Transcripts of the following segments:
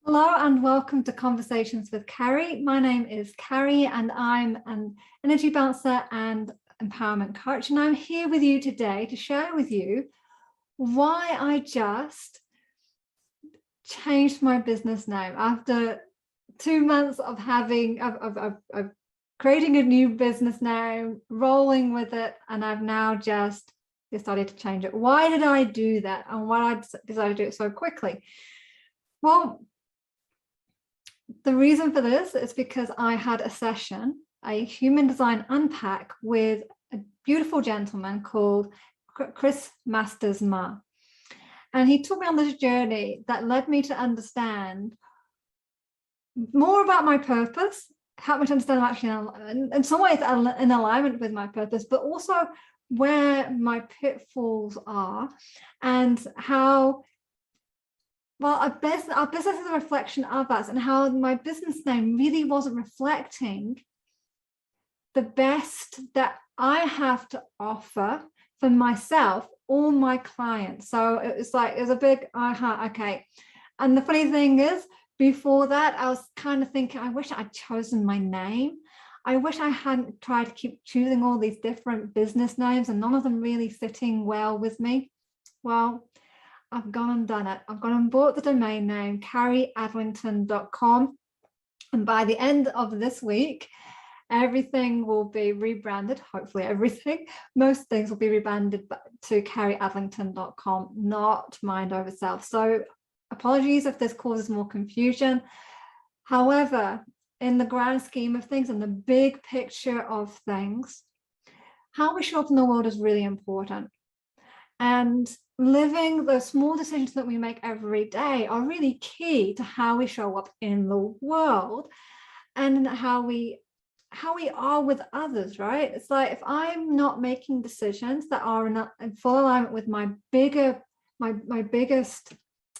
Hello and welcome to Conversations with Carrie. My name is Carrie and I'm an energy bouncer and empowerment coach, and I'm here with you today to share with you why I just changed my business name after 2 months of creating a new business name, rolling with it, and I've now just decided to change it. Why did I do that, and why did I decide to do it so quickly? Well, the reason for this is because I had a session, a human design unpack, with a beautiful gentleman called Chris Masters Mah. And he took me on this journey that led me to understand more about my purpose, helped me to understand I'm actually in some ways in alignment with my purpose, but also where my pitfalls are and how, well, our business is a reflection of us, and how my business name really wasn't reflecting the best that I have to offer for myself or my clients. So it was a big okay. And the funny thing is, before that, I was kind of thinking, I wish I'd chosen my name. I wish I hadn't tried to keep choosing all these different business names and none of them really sitting well with me. Well, I've gone and done it. I've gone and bought the domain name carrieadlington.com, and by the end of this week, everything will be rebranded. Hopefully everything, most things will be rebranded to carrieadlington.com, not Mind Over Self. So apologies if this causes more confusion. However, in the grand scheme of things and the big picture of things, how we show up in the world is really important. And living the small decisions that we make every day are really key to how we show up in the world and how we are with others, right? It's like, if I'm not making decisions that are in full alignment with my biggest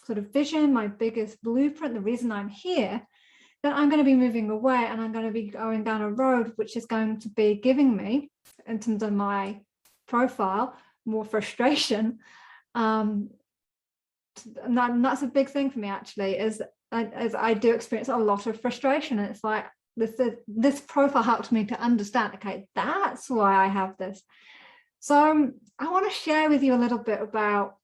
sort of vision, my biggest blueprint, the reason I'm here, then I'm going to be moving away and I'm going to be going down a road which is going to be giving me, in terms of my profile, more frustration. And that's a big thing for me, actually, is as I do experience a lot of frustration. And it's like, this profile helped me to understand, okay, that's why I have this. So I want to share with you a little bit about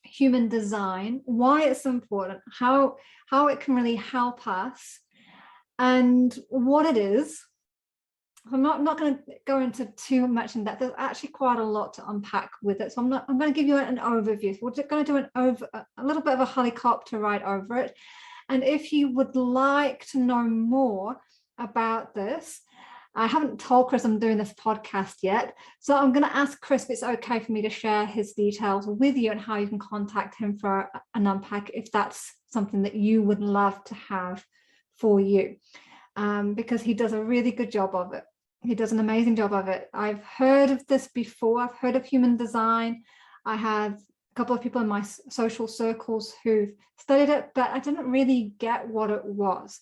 human design, why it's so important, how it can really help us, and what it is. I'm not going to go into too much in depth. There's actually quite a lot to unpack with it. So I'm going to give you an overview. So we're going to do a little bit of a helicopter ride over it. And if you would like to know more about this, I haven't told Chris I'm doing this podcast yet. So I'm going to ask Chris if it's okay for me to share his details with you and how you can contact him for an unpack, if that's something that you would love to have for you. Because he does a really good job of it. He does an amazing job of it. I've heard of this before. I've heard of human design. I have a couple of people in my social circles who've studied it, but I didn't really get what it was.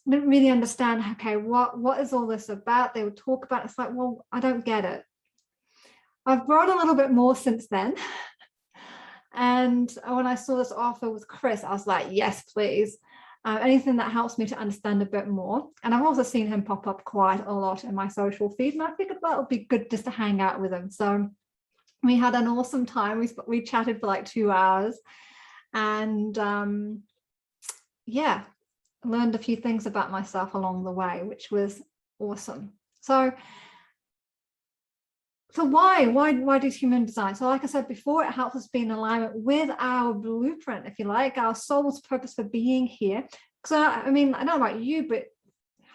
I didn't really understand, okay, what is all this about? They would talk about it. It's like, well, I don't get it. I've grown a little bit more since then. And when I saw this offer with Chris, I was like, yes, please. Anything that helps me to understand a bit more. And I've also seen him pop up quite a lot in my social feed, and I figured that would be good just to hang out with him. So we had an awesome time. We chatted for like 2 hours, and yeah, learned a few things about myself along the way, which was awesome. So why do human design? So like I said before, it helps us be in alignment with our blueprint, if you like, our soul's purpose for being here. So I mean, I don't know about you, but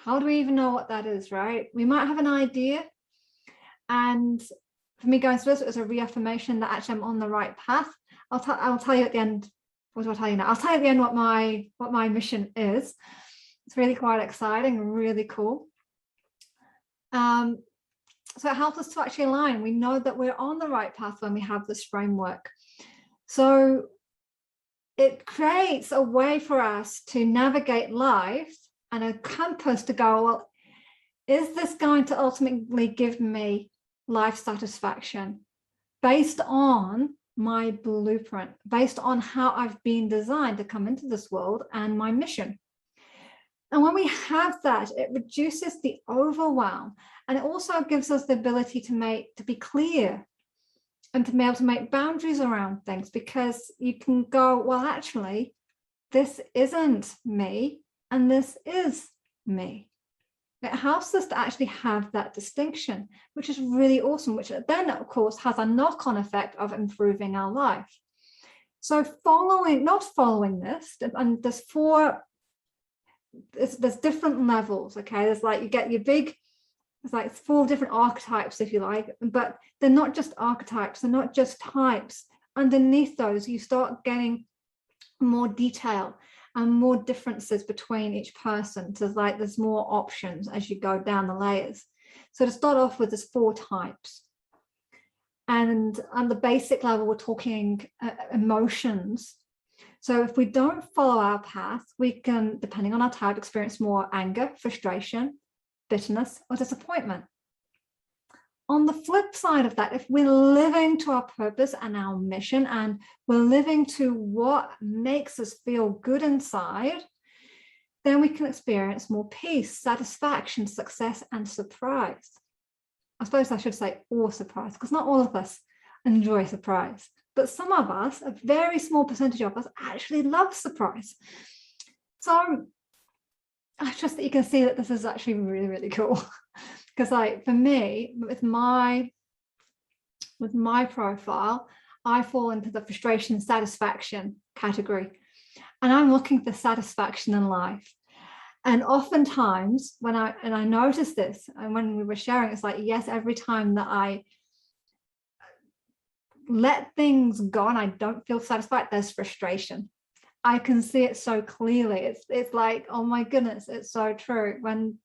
how do we even know what that is, right? We might have an idea. And for me, going through this, it was a reaffirmation that actually I'm on the right path. I'll tell you at the end. What do I tell you now? I'll tell you at the end what my mission is. It's really quite exciting and really cool. So it helps us to actually align. We know that we're on the right path when we have this framework. So it creates a way for us to navigate life and a compass to go, well, is this going to ultimately give me life satisfaction based on my blueprint based on how I've been designed to come into this world and my mission. And when we have that, it reduces the overwhelm, and it also gives us the ability to be clear and to be able to make boundaries around things, because you can go, well, actually, this isn't me and this is me. It helps us to actually have that distinction, which is really awesome, which then, of course, has a knock-on effect of improving our life. So not following this, and there's different levels, okay? There's like, you get your big, there's like 4 different archetypes, if you like, but they're not just archetypes, they're not just types. Underneath those, you start getting more detail and more differences between each person. So there's more options as you go down the layers. So to start off with, there's 4 types. And on the basic level, we're talking emotions. So if we don't follow our path, we can, depending on our type, experience more anger, frustration, bitterness, or disappointment. On the flip side of that, if we're living to our purpose and our mission, and we're living to what makes us feel good inside, then we can experience more peace, satisfaction, success, and surprise. I suppose I should say or surprise, because not all of us enjoy surprise, but some of us, a very small percentage of us, actually love surprise. So I trust that you can see that this is actually really, really cool. Because like for me, with my profile, I fall into the frustration satisfaction category, and I'm looking for satisfaction in life. And oftentimes when I noticed this, and when we were sharing, it's like, yes, every time that I let things go and I don't feel satisfied, there's frustration. I can see it so clearly. It's like, oh my goodness, it's so true. When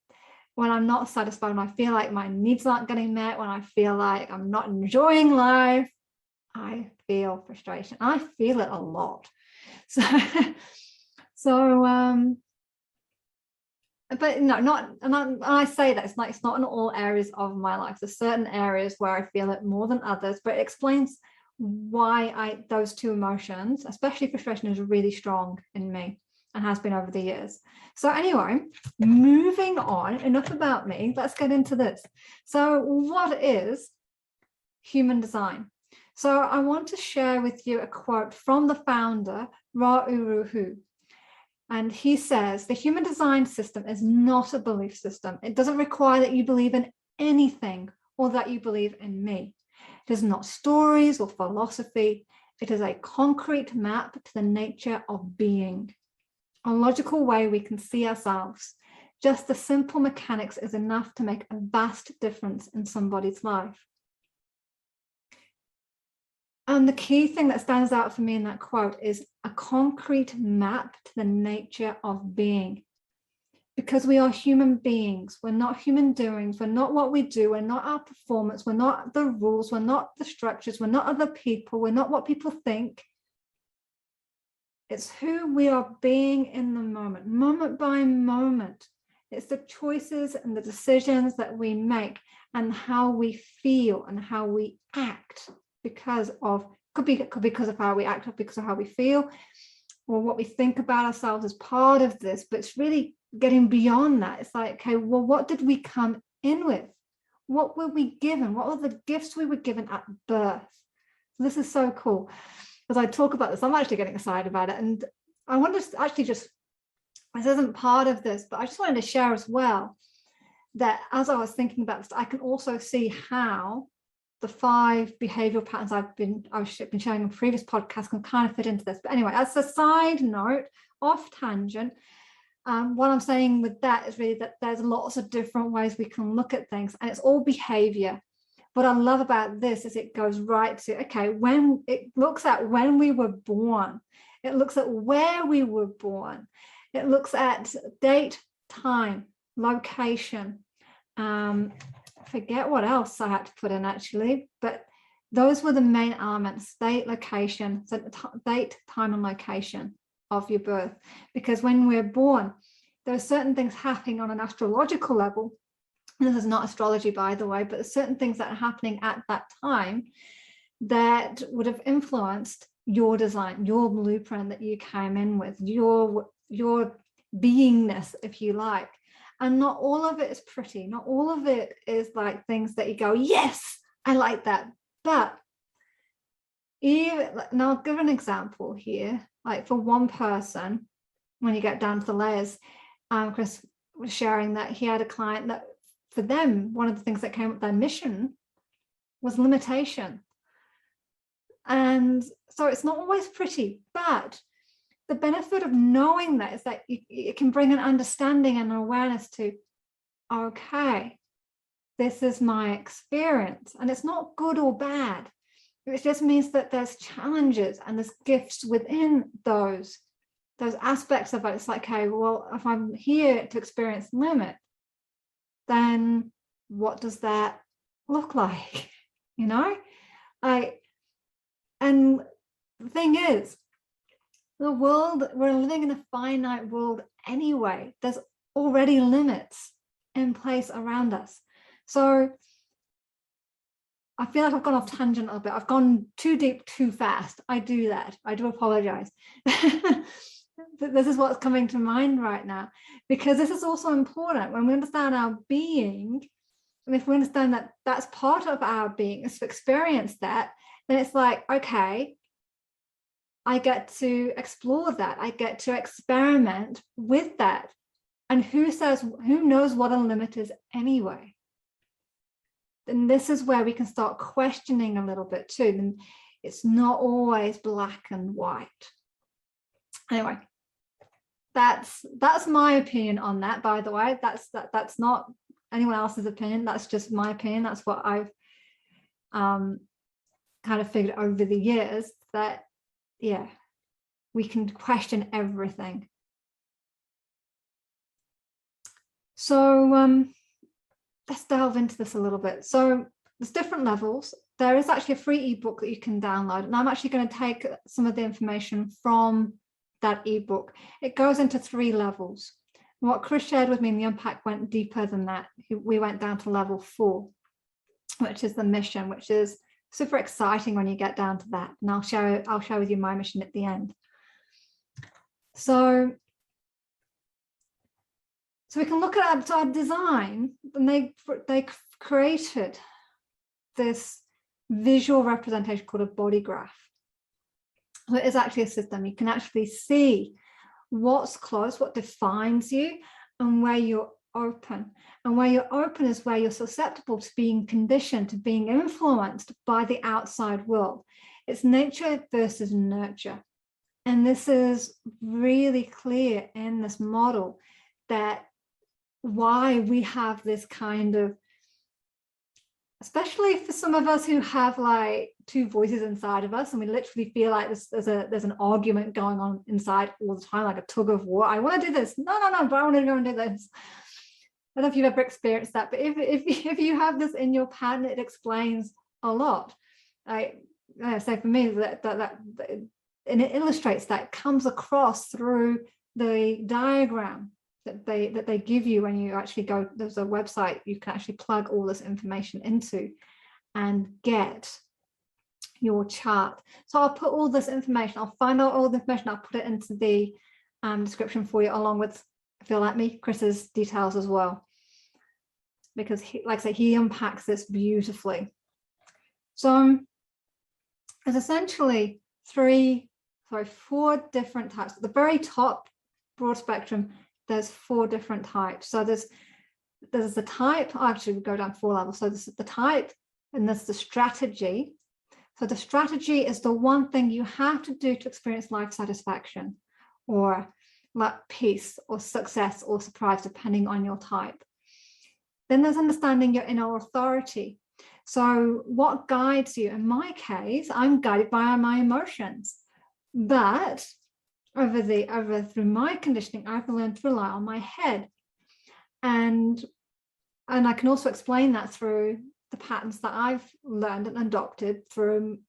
I'm not satisfied, when I feel like my needs aren't getting met, when I feel like I'm not enjoying life, I feel frustration. I feel it a lot. But no, not, and I say that it's not in all areas of my life. There's certain areas where I feel it more than others, but it explains why those 2 emotions, especially frustration, is really strong in me and has been over the years. So anyway, moving on, enough about me, let's get into this. So what is human design? So I want to share with you a quote from the founder, Ra Uru Hu. And he says, the human design system is not a belief system. It doesn't require that you believe in anything or that you believe in me. It is not stories or philosophy. It is a concrete map to the nature of being, a logical way we can see ourselves. Just the simple mechanics is enough to make a vast difference in somebody's life. And the key thing that stands out for me in that quote is a concrete map to the nature of being. Because we are human beings, we're not human doings, we're not what we do, we're not our performance, we're not the rules, we're not the structures, we're not other people, we're not what people think. It's who we are being in the moment by moment. It's the choices and the decisions that we make and how we feel and how we act. Could be because of how we act, or because of how we feel, or what we think about ourselves as part of this, but it's really getting beyond that. It's like, okay, well, what did we come in with? What were we given? What were the gifts we were given at birth? So this is so cool. As I talk about this, I'm actually getting excited about it. And I want to actually this isn't part of this, but I just wanted to share as well that as I was thinking about this, I can also see how the 5 behavioral patterns I've been sharing in previous podcasts can kind of fit into this. But anyway, as a side note, off tangent, what I'm saying with that is really that there's lots of different ways we can look at things, and it's all behavior. What I love about this is it goes right to, okay, when it looks at when we were born, it looks at where we were born, it looks at date, time, location, forget what else I had to put in actually, but those were the main elements: date, location, so date, time, and location of your birth. Because when we're born, there are certain things happening on an astrological level. And this is not astrology, by the way, but there's certain things that are happening at that time that would have influenced your design, your blueprint that you came in with, your beingness, if you like. And not all of it is pretty. Not all of it is like things that you go, yes, I like that. But even, now I'll give an example here. Like for one person, when you get down to the layers, Chris was sharing that he had a client that for them, one of the things that came up with their mission was limitation. And so it's not always pretty, but the benefit of knowing that is that it can bring an understanding and an awareness to, okay, this is my experience. And it's not good or bad. It just means that there's challenges and there's gifts within those aspects of it. It's like, okay, well, if I'm here to experience limit, then what does that look like? You know, and the thing is, the world, we're living in a finite world anyway. There's already limits in place around us. So I feel like I've gone off tangent a little bit. I've gone too deep, too fast. I do that. I do apologize. This is what's coming to mind right now, because this is also important. When we understand our being, and if we understand that that's part of our being, is to experience that, then it's like, okay, I get to explore that. I get to experiment with that. And who knows what a limit is anyway? Then this is where we can start questioning a little bit too. And it's not always black and white. Anyway, that's my opinion on that, by the way. That's not anyone else's opinion. That's just my opinion. That's what I've kind of figured over the years, that yeah, we can question everything. So let's delve into this a little bit. So there's different levels. There is actually a free ebook that you can download, and I'm actually going to take some of the information from that ebook. It goes into 3 levels. What Chris shared with me in the unpack went deeper than that. We went down to level 4, which is the mission, which is super exciting when you get down to that. And I'll share with you my mission at the end. So we can look at our design, and they created this visual representation called a body graph. So it is actually a system. You can actually see what's close, what defines you, and where you're open. And where you're open is where you're susceptible to being conditioned, to being influenced by the outside world. It's nature versus nurture. And this is really clear in this model, that why we have this kind of, especially for some of us who have like 2 voices inside of us, and we literally feel like there's an argument going on inside all the time, like a tug of war. I want to do this. No, but I want to go and do this. I don't know if you've ever experienced that, but if you have this in your pattern, it explains a lot. I say for me that and it illustrates that, it comes across through the diagram that they give you when you actually go. There's a website you can actually plug all this information into and get your chart. So I'll put all this information, I'll find out all the information, I'll put it into the description for you, along with, if you'll let me, Chris's details as well, because he, like I say, he unpacks this beautifully. So there's essentially 4 different types. At the very top, broad spectrum, there's 4 different types. So there's the type, actually we go down 4 levels. So this is the type, and there's the strategy. So the strategy is the one thing you have to do to experience life satisfaction, or like peace, or success, or surprise, depending on your type. Then there's understanding your inner authority. So what guides you? In my case, I'm guided by my emotions, but through my conditioning, I've learned to rely on my head, and I can also explain that through the patterns that I've learned and adopted through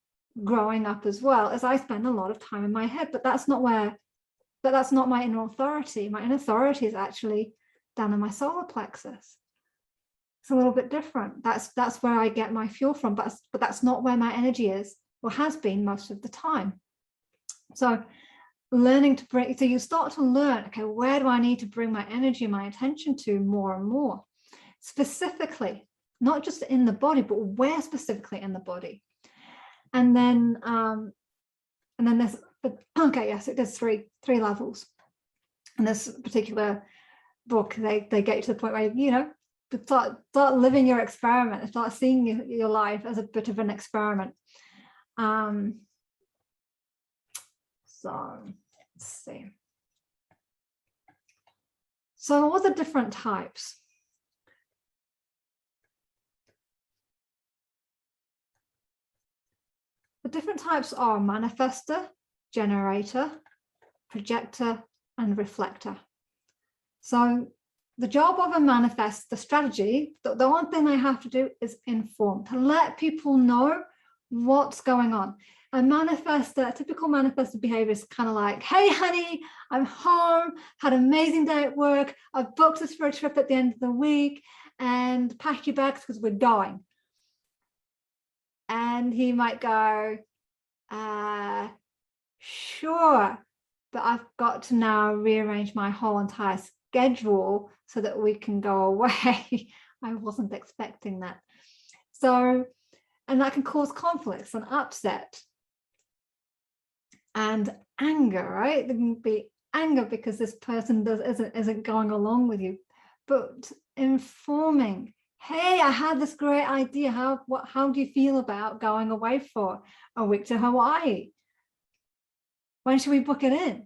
growing up as well, as I spend a lot of time in my head. But that's not my inner authority. My inner authority is actually down in my solar plexus. it's a little bit different. That's where I get my fuel from, but that's not where my energy is or has been most of the time. So learning to bring, so you start to learn, okay, where do I need to bring my energy, my attention to more and more? Specifically, not just in the body, but where specifically in the body. And then there's, okay, yes, there's three levels. In this particular book, they get you to the point where, you know, start living your experiment, start seeing your life as a bit of an experiment. So let's see. So all the different types. The different types are manifester, generator, projector, and reflector. So the job of a manifest, the strategy, the one thing they have to do is inform, to let people know what's going on. A manifester, a typical manifester behavior is kind of like, hey, honey, I'm home, had an amazing day at work. I've booked us for a trip at the end of the week and pack your bags because we're going. And he might go, sure, but I've got to now rearrange my whole entire schedule so that we can go away. I wasn't expecting that. So, and that can cause conflicts and upset and anger, right? There can be anger because this person isn't going along with you. But informing, hey, I had this great idea. How do you feel about going away for a week to Hawaii? When should we book it in?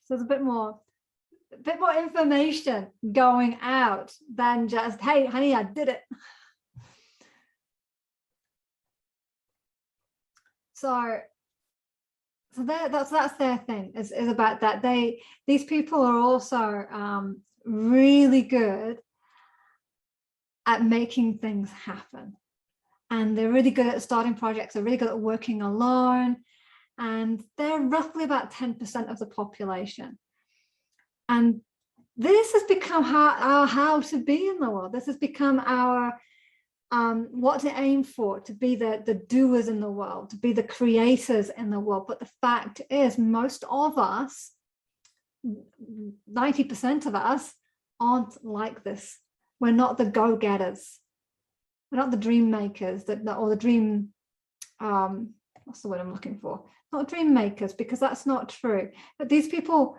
So there's a bit more information going out than just, hey, honey, I did it. So that's their thing, is about that. These people are also really good at making things happen. And they're really good at starting projects. They're really good at working alone. And they're roughly about 10% of the population. And this has become how to be in the world. This has become our what to aim for, to be the doers in the world, to be the creators in the world. But the fact is, most of us, 90% of us, aren't like this. We're not the go-getters. We're not the dream makers, or the dream, what's the word I'm looking for? Not dream makers, because that's not true. But these people,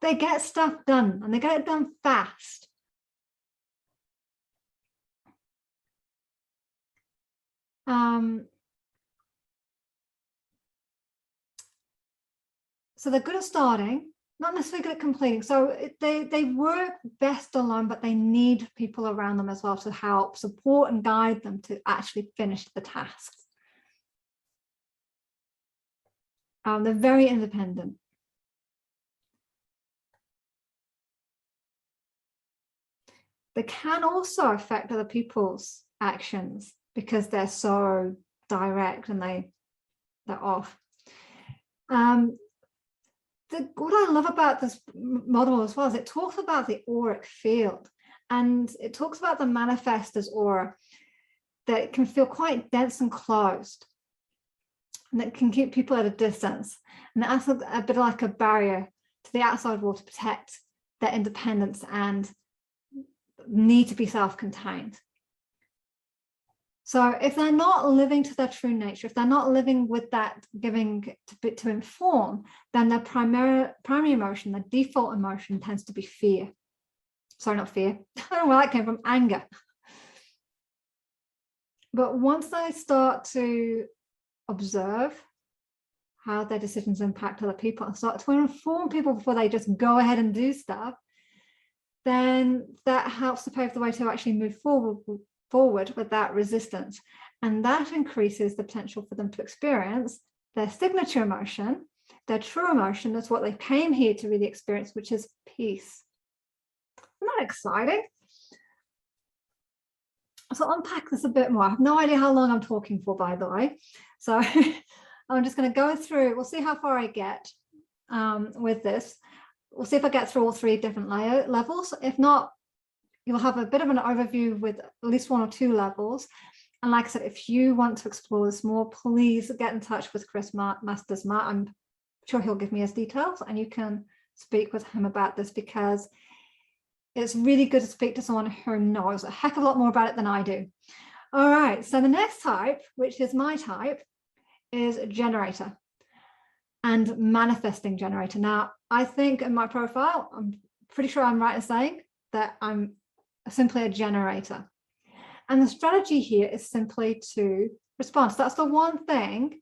they get stuff done, and they get it done fast. So they're good at starting, not necessarily good at completing. So they work best alone, but they need people around them as well to help support and guide them to actually finish the tasks. They're very independent. They can also affect other people's actions because they're so direct and they're off. What I love about this model as well is it talks about the auric field, and it talks about the manifestor's aura, that it can feel quite dense and closed, and that can keep people at a distance, and that's a bit like a barrier to the outside world to protect their independence and need to be self-contained. So if they're not living to their true nature, if they're not living with that giving to inform, then their primary emotion, their default emotion, tends to be fear. Sorry, not fear. I don't know where that came from. Anger. But once they start to observe how their decisions impact other people and start to inform people before they just go ahead and do stuff, then that helps to pave the way to actually move forward without resistance. And that increases the potential for them to experience their signature emotion, their true emotion. That's what they came here to really experience, which is peace. Isn't that exciting? So I'll unpack this a bit more. I have no idea how long I'm talking for, by the way. So I'm just going to go through, we'll see how far I get with this. We'll see if I get through all three different levels. If not, you'll have a bit of an overview with at least 1 or 2 levels. And like I said, if you want to explore this more, please get in touch with Chris Masters Mah. I'm sure he'll give me his details and you can speak with him about this, because it's really good to speak to someone who knows a heck of a lot more about it than I do. All right, so the next type, which is my type, is generator and manifesting generator. Now, I think in my profile, I'm pretty sure I'm right in saying that I'm simply a generator. And the strategy here is simply to respond. So that's the one thing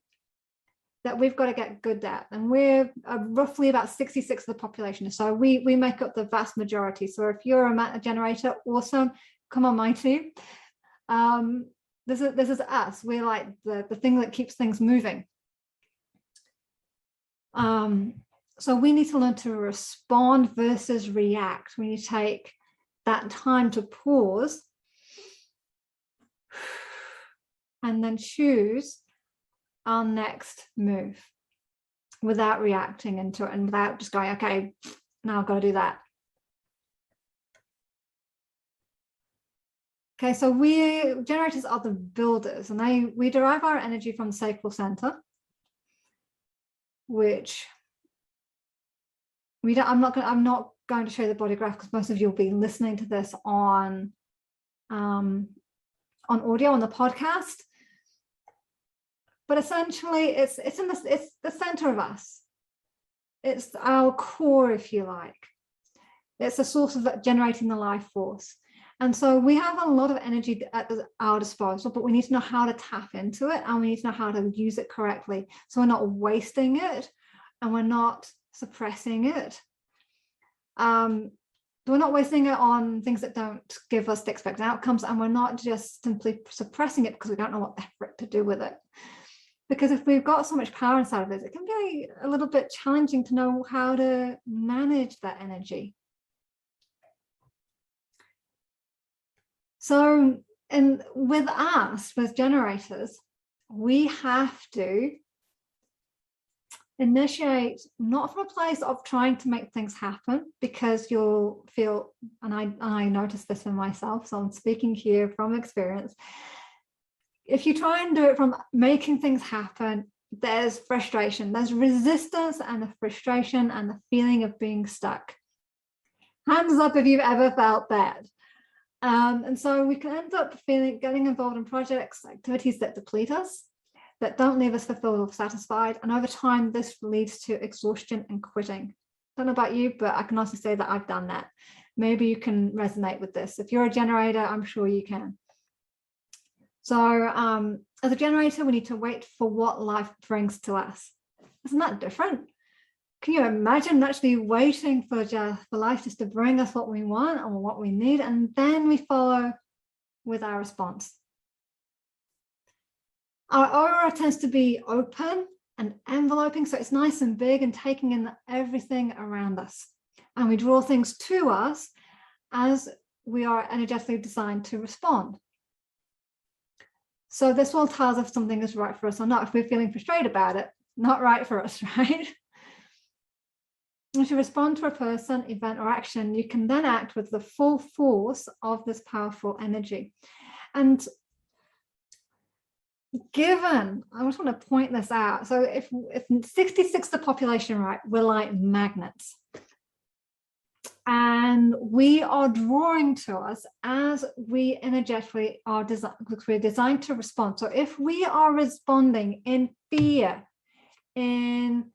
that we've got to get good at. And we're roughly about 66 of the population. So we make up the vast majority. So if you're a generator, awesome, come on my team. This is us. We're like the thing that keeps things moving. So we need to learn to respond versus react. We need to take that time to pause and then choose our next move without reacting into it and without just going, okay, now I've got to do that. Okay, so generators are the builders, and we derive our energy from the sacral center, which I'm not going to show you the body graph because most of you will be listening to this on audio on the podcast. But essentially, it's the center of us. It's our core, if you like. It's a source of generating the life force. And so we have a lot of energy at our disposal, but we need to know how to tap into it, and we need to know how to use it correctly. So we're not wasting it and we're not suppressing it. We're not wasting it on things that don't give us the expected outcomes, and we're not just simply suppressing it because we don't know what the heck to do with it. Because if we've got so much power inside of us, it can be a little bit challenging to know how to manage that energy. So, and with us, with generators, we have to initiate not from a place of trying to make things happen, because you'll feel, and I noticed this in myself, so I'm speaking here from experience. If you try and do it from making things happen, there's frustration, there's resistance and the frustration and the feeling of being stuck. Hands up if you've ever felt that. And so we can end up getting involved in projects, activities that deplete us, that don't leave us fulfilled or satisfied. And over time, this leads to exhaustion and quitting. Don't know about you, but I can also say that I've done that. Maybe you can resonate with this. If you're a generator, I'm sure you can. So as a generator, we need to wait for what life brings to us. Isn't that different? Can you imagine actually waiting for life just to bring us what we want or what we need, and then we follow with our response? Our aura tends to be open and enveloping, so it's nice and big and taking in everything around us. And we draw things to us as we are energetically designed to respond. So this will tell us if something is right for us or not. If we're feeling frustrated about it, not right for us, right? If you respond to a person, event, or action, you can then act with the full force of this powerful energy. And given, I just want to point this out. So if 66 the population, right, we're like magnets. And we are drawing to us as we energetically are designed, because we're designed to respond. So if we are responding in fear, in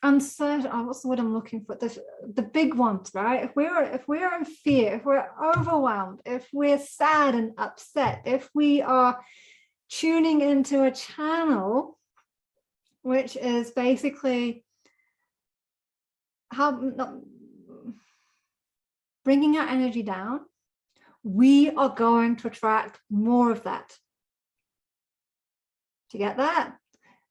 uncertain, what's the word I'm looking for? The big ones, right? If we're in fear, if we're overwhelmed, if we're sad and upset, if we are tuning into a channel, which is basically bringing our energy down, we are going to attract more of that. Do you get that?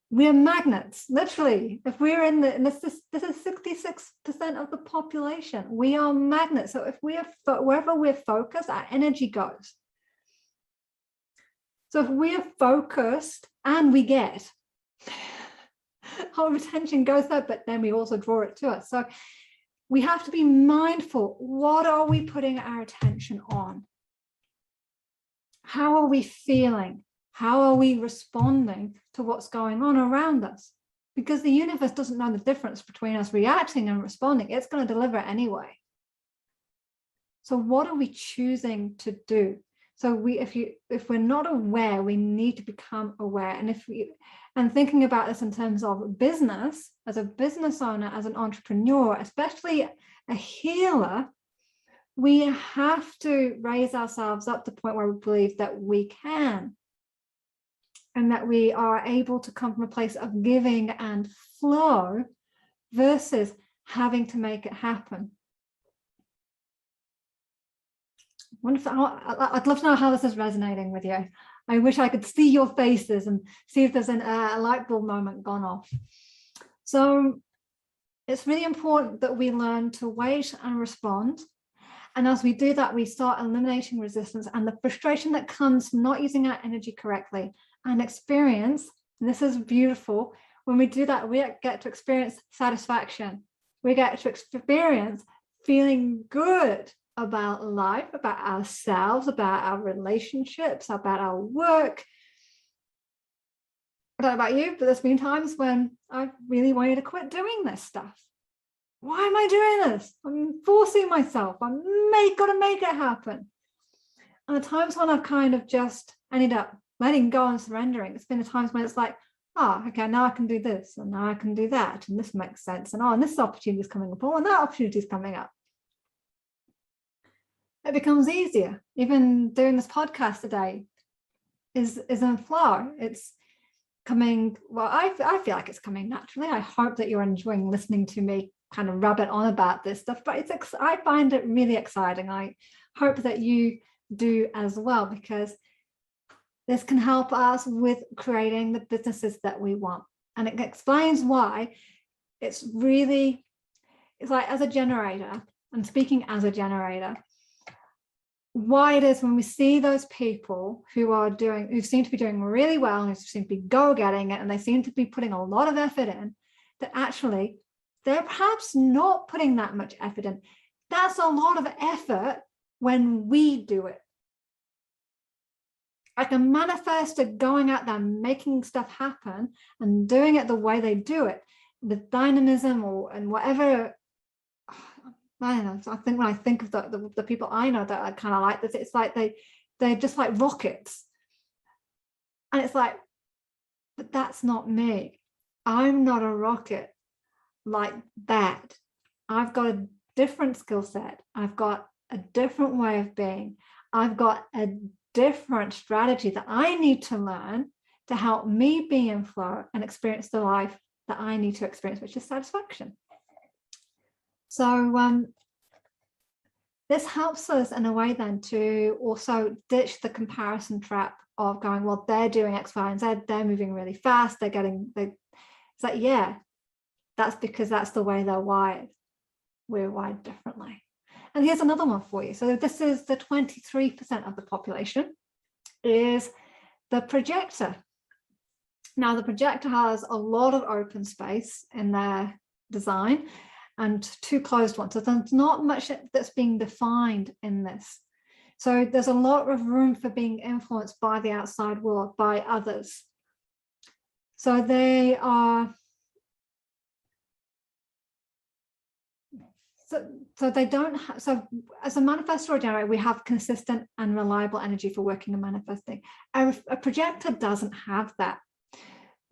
We're magnets, literally. If we're this is 66% of the population. We are magnets. So if wherever we're focused, our energy goes. So if we're focused and we get, our attention goes there, but then we also draw it to us. So we have to be mindful. What are we putting our attention on? How are we feeling? How are we responding to what's going on around us? Because the universe doesn't know the difference between us reacting and responding. It's going to deliver anyway. So what are we choosing to do? So if we're not aware, we need to become aware. And thinking about this in terms of business, as a business owner, as an entrepreneur, especially a healer, we have to raise ourselves up to the point where we believe that we can, and that we are able to come from a place of giving and flow versus having to make it happen. I'd love to know how this is resonating with you. I wish I could see your faces and see if there's a light bulb moment gone off. So it's really important that we learn to wait and respond. And as we do that, we start eliminating resistance and the frustration that comes from not using our energy correctly, and experience, and this is beautiful, when we do that, we get to experience satisfaction. We get to experience feeling good about life, about ourselves, about our relationships, about our work. I don't know about you, but there's been times when I really wanted to quit doing this stuff. Why am I doing this? I'm forcing myself. I'm got to make it happen. And the times when I've kind of just ended up letting go and surrendering, it's been the times when it's like, oh, okay, now I can do this, and now I can do that, and this makes sense, and oh, and this opportunity is coming up, oh, and that opportunity is coming up. It becomes easier. Even doing this podcast today is in flow. It's coming, well, I feel like it's coming naturally. I hope that you're enjoying listening to me kind of rabbit on about this stuff, but I find it really exciting. I hope that you do as well, because this can help us with creating the businesses that we want. And it explains why it's like, as a generator, and speaking as a generator, why it is when we see those people who seem to be doing really well, and who seem to be go-getting it, and they seem to be putting a lot of effort in, that actually they're perhaps not putting that much effort in. That's a lot of effort when we do it. Like a manifestor going out there, making stuff happen and doing it the way they do it, with dynamism and whatever. I don't know. So I think when I think of the people I know that are kind of like this, it's like they're just like rockets. And it's like, but that's not me. I'm not a rocket like that. I've got a different skill set. I've got a different way of being. I've got a different strategy that I need to learn to help me be in flow and experience the life that I need to experience, which is satisfaction. So this helps us in a way then to also ditch the comparison trap of going, well, they're doing X, Y, and Z, they're moving really fast, it's like, yeah, that's because that's the way they're wired. We're wired differently. And here's another one for you. So this is the 23% of the population is the projector. Now, the projector has a lot of open space in their design and two closed ones. So there's not much that's being defined in this. So there's a lot of room for being influenced by the outside world, by others. So they are... So they don't have, so as a manifestor or generator, we have consistent and reliable energy for working and manifesting. A projector doesn't have that,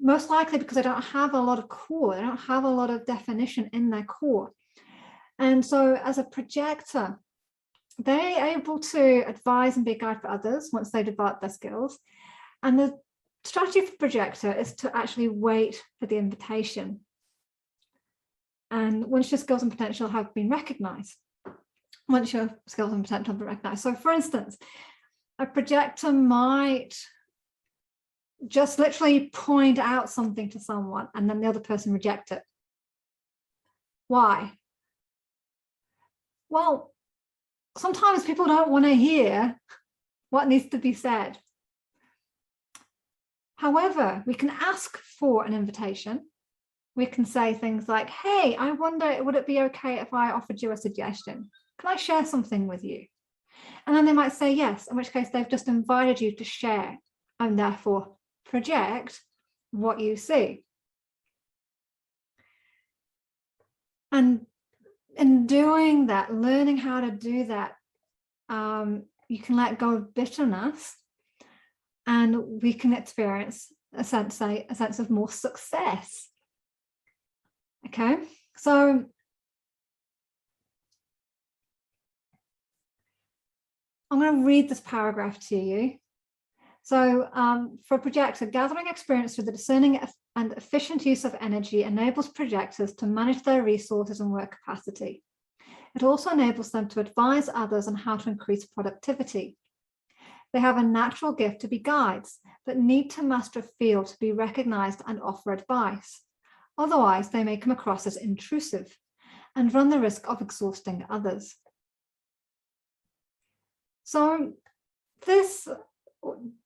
most likely because they don't have a lot of core, they don't have a lot of definition in their core. And so as a projector, they're able to advise and be a guide for others once they develop their skills. And the strategy for projector is to actually wait for the invitation. And once your skills and potential have been recognized, So for instance, a projector might just literally point out something to someone and then the other person reject it. Why? Well, sometimes people don't want to hear what needs to be said. However, we can ask for an invitation. we can say things like, hey, I wonder, would it be okay if I offered you a suggestion? Can I share something with you? And then they might say yes, in which case they've just invited you to share and therefore project what you see. And in doing that, learning how to do that, you can let go of bitterness, and we can experience a sense of more success. Okay, so I'm going to read this paragraph to you. So for a projector, gathering experience through the discerning and efficient use of energy enables projectors to manage their resources and work capacity. It also enables them to advise others on how to increase productivity. They have a natural gift to be guides, but need to master a field to be recognized and offer advice. Otherwise, they may come across as intrusive and run the risk of exhausting others. So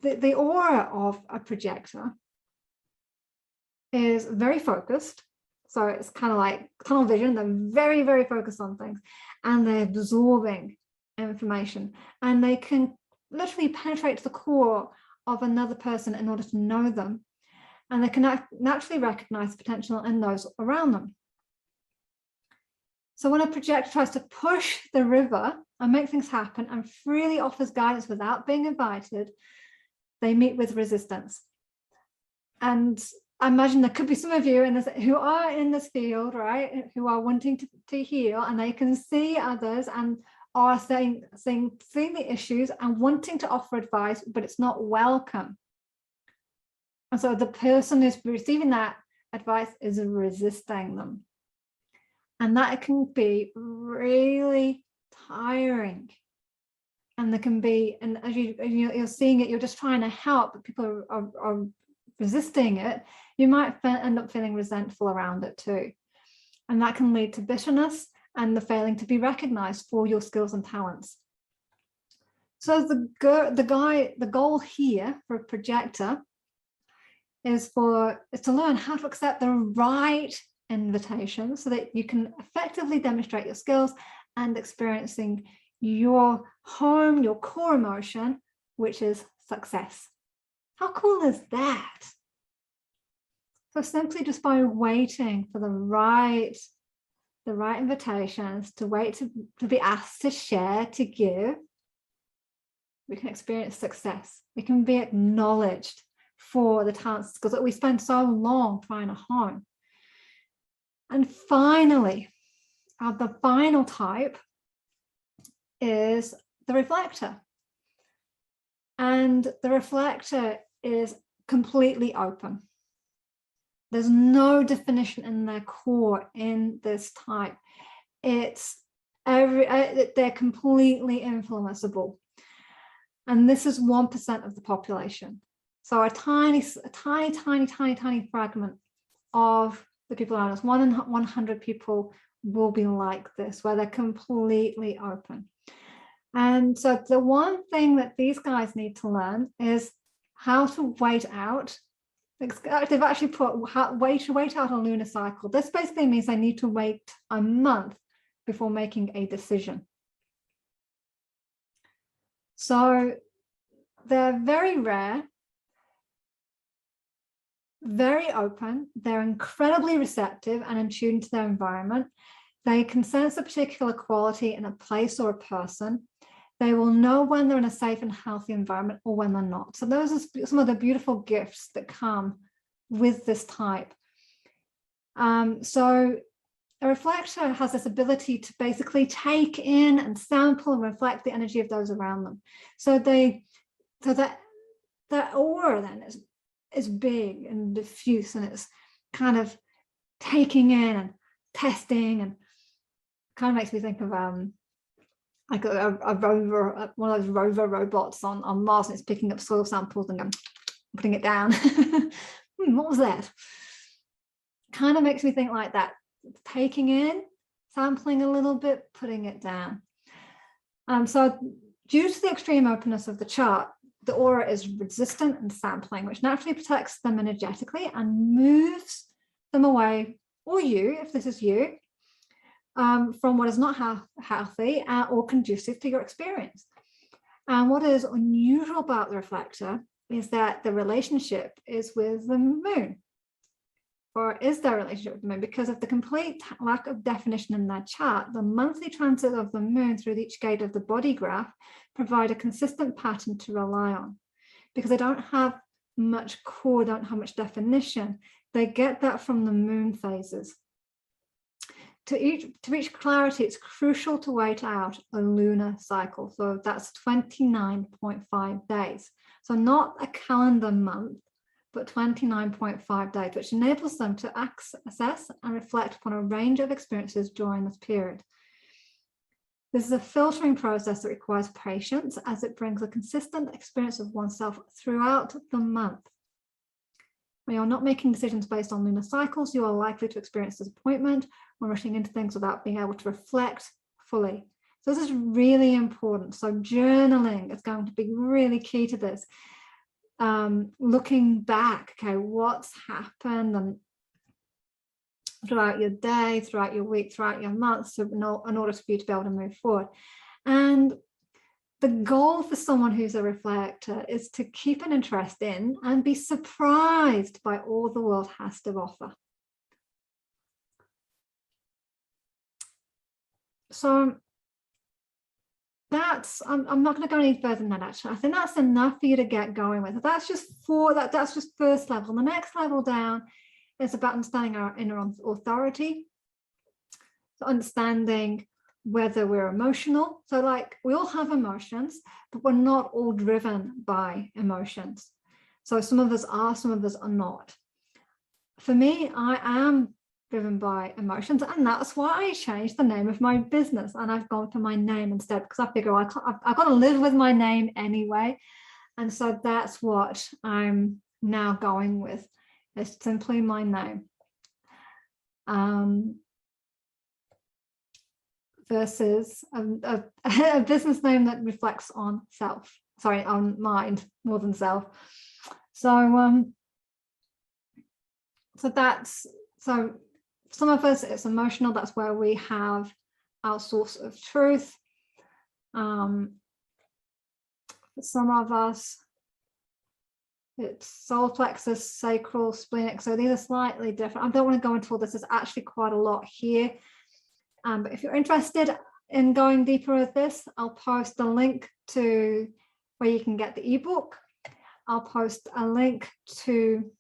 the aura of a projector is very focused. So it's kind of like tunnel vision. They're very, very focused on things, and they're absorbing information, and they can literally penetrate to the core of another person in order to know them. And they can naturally recognize potential in those around them. So when a projector tries to push the river and make things happen and freely offers guidance without being invited, they meet with resistance. And I imagine there could be some of you in this who are in this field, right, who are wanting to heal, and they can see others and are seeing the issues and wanting to offer advice, but it's not welcome. And so the person who's receiving that advice is resisting them. And that can be really tiring. And there can be, and as you're seeing it, you're just trying to help, but people are resisting it, you might end up feeling resentful around it too. And that can lead to bitterness and the failing to be recognized for your skills and talents. So the goal here for a projector is to learn how to accept the right invitation so that you can effectively demonstrate your skills and experiencing your home, your core emotion, which is success. How cool is that? So simply just by waiting for the right invitations, to wait to be asked to share, to give, we can experience success. We can be acknowledged for the talents and skills that we spend so long trying to hone. And finally, the final type is the reflector. And the reflector is completely open. There's no definition in their core in this type. They're completely influenceable. And this is 1% of the population. So a tiny fragment of the people around us, 1 in 100 people will be like this, where they're completely open. And so the one thing that these guys need to learn is how to wait out. They've actually put wait out a lunar cycle. This basically means they need to wait a month before making a decision. So they're very rare, very open. They're incredibly receptive and in tune to their environment. They can sense a particular quality in a place or a person. They will know when they're in a safe and healthy environment or when they're not. So those are some of the beautiful gifts that come with this type. So a reflector has this ability to basically take in and sample and reflect the energy of those around them. So that aura then is big and diffuse, and it's kind of taking in and testing, and kind of makes me think of like a rover, one of those rover robots on Mars, and it's picking up soil samples and putting it down. What was that? Kind of makes me think like that, taking in, sampling a little bit, putting it down. So due to the extreme openness of the chart, the aura is resistant and sampling, which naturally protects them energetically and moves them away or you, if this is you, from what is not healthy or conducive to your experience. And what is unusual about the reflector is that the relationship is with the moon, or is their relationship with the moon, because of the complete lack of definition in their chart. The monthly transit of the moon through each gate of the body graph provide a consistent pattern to rely on, because they don't have much core, don't have much definition. They get that from the moon phases. To reach clarity, it's crucial to wait out a lunar cycle. So that's 29.5 days. So not a calendar month, but 29.5 days, which enables them to assess and reflect upon a range of experiences during this period. This is a filtering process that requires patience, as it brings a consistent experience of oneself throughout the month. When you're not making decisions based on lunar cycles, you are likely to experience disappointment when rushing into things without being able to reflect fully. So this is really important. So journaling is going to be really key to this. Looking back, okay, what's happened and throughout your day, throughout your week, throughout your months, in order for you to be able to move forward. And the goal for someone who's a reflector is to keep an interest in and be surprised by all the world has to offer. So that's, I'm not going to go any further than that, actually. I think that's enough for you to get going with. That's just that's just first level. The next level down is about understanding our inner authority. So understanding whether we're emotional. So like, we all have emotions, but we're not all driven by emotions. So some of us are, some of us are not. For me, I am driven by emotions, and that's why I changed the name of my business, and I've gone for my name instead, because I figure I've got to live with my name anyway. And so that's what I'm now going with. It's simply my name. Versus a business name that reflects on self, on mind more than self. So so some of us, it's emotional. That's where we have our source of truth. For some of us, it's solar plexus, sacral, splenic. So these are slightly different. I don't want to go into all this. There's actually quite a lot here. But if you're interested in going deeper with this, I'll post a link to where you can get the ebook. I'll post a link to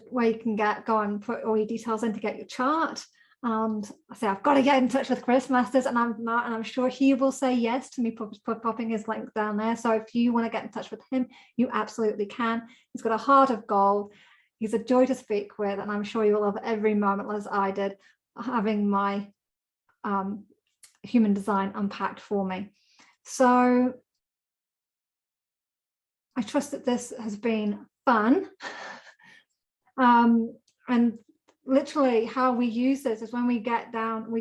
where you can go and put all your details in to get your chart. And I say I've got to get in touch with Chris Masters, and I'm sure he will say yes to me popping his link down there. So if you want to get in touch with him, you absolutely can. He's got a heart of gold. He's a joy to speak with, and I'm sure you will love every moment, as I did, having my human design unpacked for me. So I trust that this has been fun. And literally how we use this is when we get down,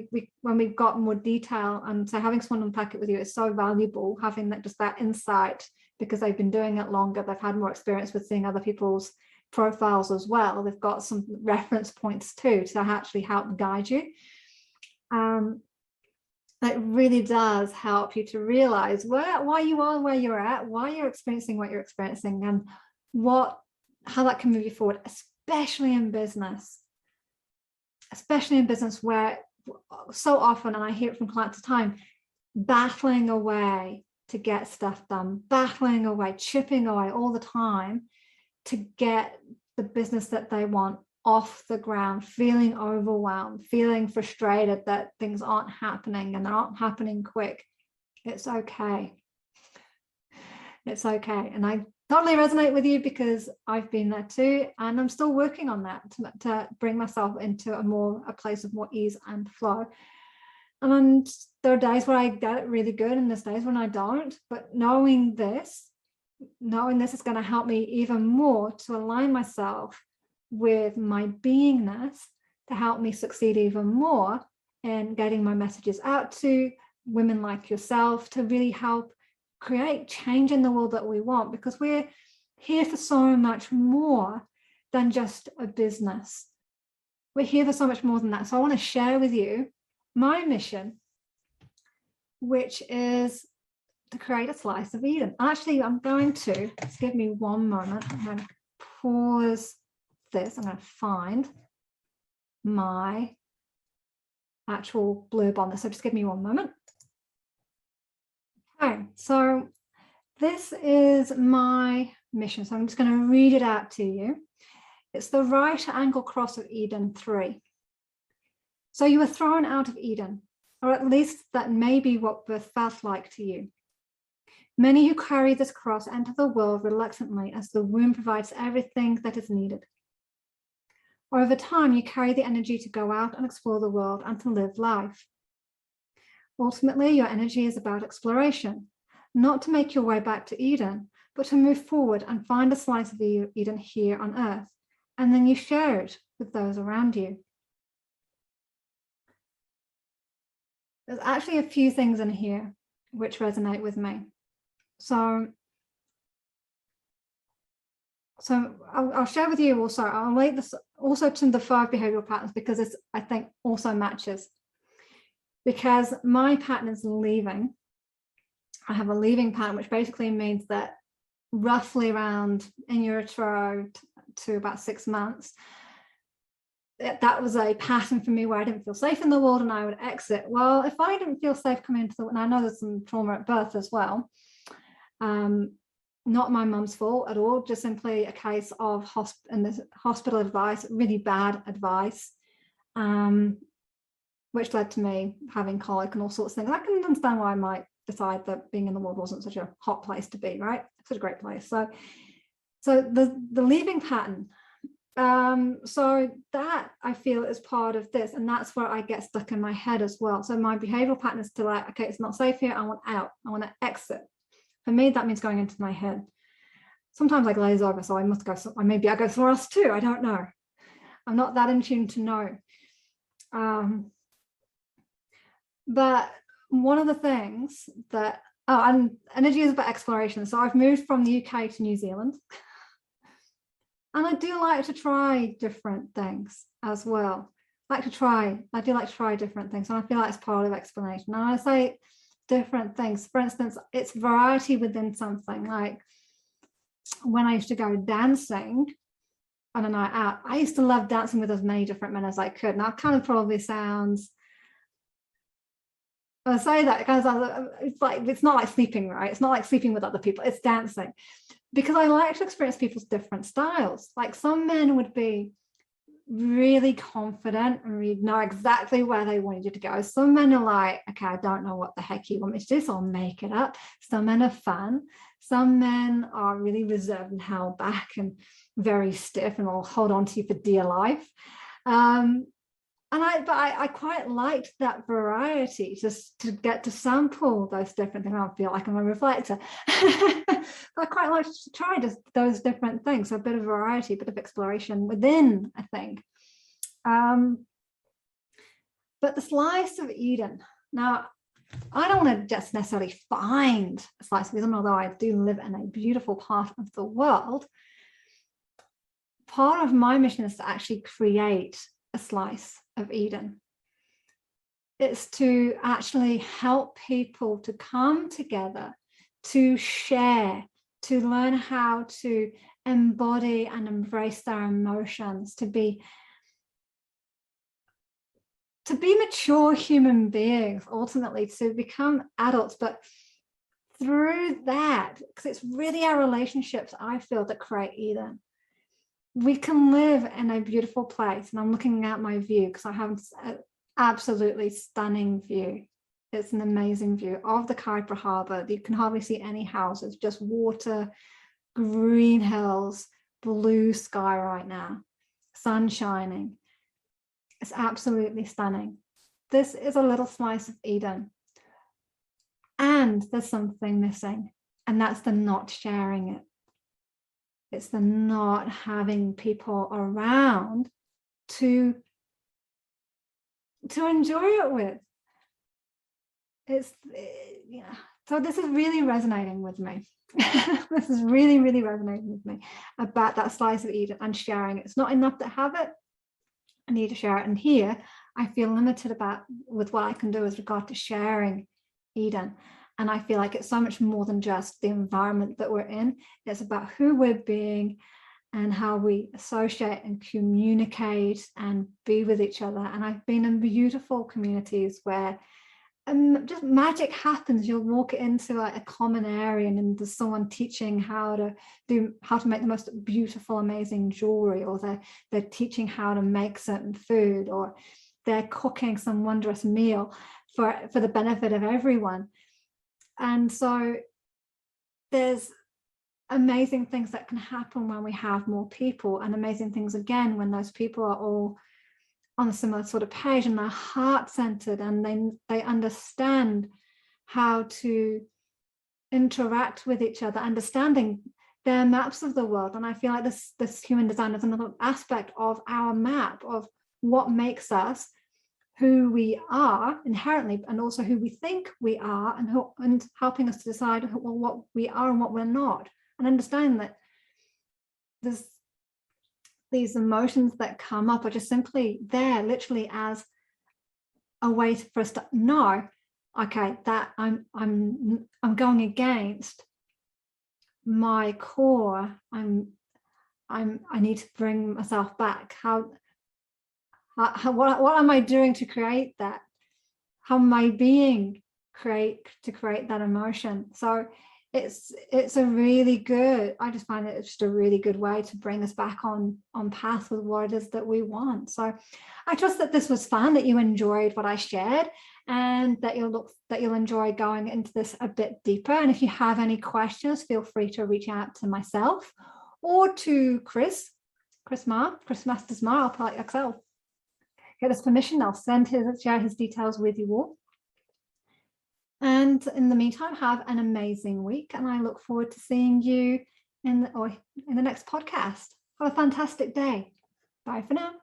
when we've got more detail, and so having someone unpack it with you is so valuable, having that insight, because they've been doing it longer, they've had more experience with seeing other people's profiles as well. They've got some reference points too to actually help guide you. It really does help you to realize why you are where you're at, why you're experiencing what you're experiencing, and how that can move you forward, especially in business. Especially in business, where so often, and I hear it from clients at the time, battling away to get stuff done, battling away, chipping away all the time to get the business that they want off the ground, feeling overwhelmed, feeling frustrated that things aren't happening and they're not happening quick. It's okay. It's okay. And I totally resonate with you, because I've been there too, and I'm still working on that to bring myself into a place of more ease and flow. And there are days where I get it really good, and there's days when I don't. But knowing this is going to help me even more to align myself with my beingness, to help me succeed even more in getting my messages out to women like yourself, to really help create change in the world that we want, because we're here for so much more than just a business. we're here for so much more than that. So I want to share with you my mission, which is to create a slice of Eden. Actually, I'm going to, just give me one moment. I'm going to pause this. I'm going to find my actual blurb on this. So just give me one moment. Okay, so this is my mission. So I'm just going to read it out to you. It's the right angle cross of Eden 3. So you were thrown out of Eden, or at least that may be what birth felt like to you. Many who carry this cross enter the world reluctantly, as the womb provides everything that is needed. Over time, you carry the energy to go out and explore the world and to live life. Ultimately, your energy is about exploration, not to make your way back to Eden, but to move forward and find a slice of Eden here on Earth, and then you share it with those around you. There's actually a few things in here which resonate with me. So I'll share with you also, I'll link this also to the 5 behavioral patterns, because it's, I think, also matches. Because my pattern is leaving. I have a leaving pattern, which basically means that roughly around in utero to about 6 months, that was a pattern for me where I didn't feel safe in the world and I would exit. Well, if I didn't feel safe coming into the world, and I know there's some trauma at birth as well, not my mum's fault at all, just simply a case of hospital advice, really bad advice, which led to me having colic and all sorts of things. I can understand why I might decide that being in the world wasn't such a hot place to be, right? It's a great place. So the leaving pattern, so that I feel is part of this, and that's where I get stuck in my head as well. So my behavioral pattern is to like, okay, it's not safe here, I want out, I want to exit. For me, that means going into my head. Sometimes I glaze over, so I must go, or maybe I go somewhere else too, I don't know. I'm not that in tune to know. But one of the things that, and energy is about exploration. So I've moved from the UK to New Zealand. And I do like to try different things as well. I do like to try different things. And I feel like it's part of explanation. And I say different things. For instance, it's variety within something. Like when I used to go dancing on a night out, I used to love dancing with as many different men as I could. Now, it kind of probably sounds, I say that because it's like, it's not like sleeping, right? It's not like sleeping with other people, it's dancing. Because I like to experience people's different styles. Like some men would be really confident and we'd know exactly where they wanted you to go. Some men are like, okay, I don't know what the heck you want me to do, so I'll make it up. Some men are fun. Some men are really reserved and held back and very stiff and will hold on to you for dear life. But I quite liked that variety, just to get to sample those different things. I feel like I'm a reflector. I quite like to try just those different things. So a bit of variety, a bit of exploration within, I think. But the slice of Eden. Now, I don't want to just necessarily find a slice of Eden, although I do live in a beautiful part of the world. Part of my mission is to actually create a slice of Eden. It's to actually help people to come together, to share, to learn how to embody and embrace their emotions, to be mature human beings, ultimately to become adults. But through that, because it's really our relationships, I feel, that create Eden. We can live in a beautiful place, and I'm looking at my view because I have an absolutely stunning view. It's an amazing view of the Kaipara Harbour. You can hardly see any houses, just water, green hills, blue sky right now, sun shining. It's absolutely stunning. This is a little slice of Eden. And there's something missing, and that's the not sharing it. It's the not having people around to enjoy it with. Yeah. So this is really resonating with me. This is really, really resonating with me about that slice of Eden and sharing it. It's not enough to have it, I need to share it. And here I feel limited with what I can do with regard to sharing Eden. And I feel like it's so much more than just the environment that we're in. It's about who we're being and how we associate and communicate and be with each other. And I've been in beautiful communities where just magic happens. You'll walk into like a common area and there's someone teaching how to make the most beautiful, amazing jewelry, or they're teaching how to make certain food, or they're cooking some wondrous meal for the benefit of everyone. And so there's amazing things that can happen when we have more people, and amazing things again when those people are all on a similar sort of page and they're heart-centered, and they understand how to interact with each other, understanding their maps of the world. And I feel like this human design is another aspect of our map of what makes us who we are inherently, and also who we think we are, and helping us to decide what we are and what we're not, and understand that these emotions that come up are just simply there, literally as a way for us to know, okay, that I'm going against my core. I need to bring myself back. What am I doing to create that? How am I being to create that emotion? So it's a really good, I just find it's just a really good way to bring us back on path with what it is that we want. So I trust that this was fun, that you enjoyed what I shared, and that you'll enjoy going into this a bit deeper. And if you have any questions, feel free to reach out to myself or to Chris Masters Mah. I'll probably get his permission. I'll share his details with you all. And in the meantime, have an amazing week, and I look forward to seeing you in the next podcast. Have a fantastic day. Bye for now.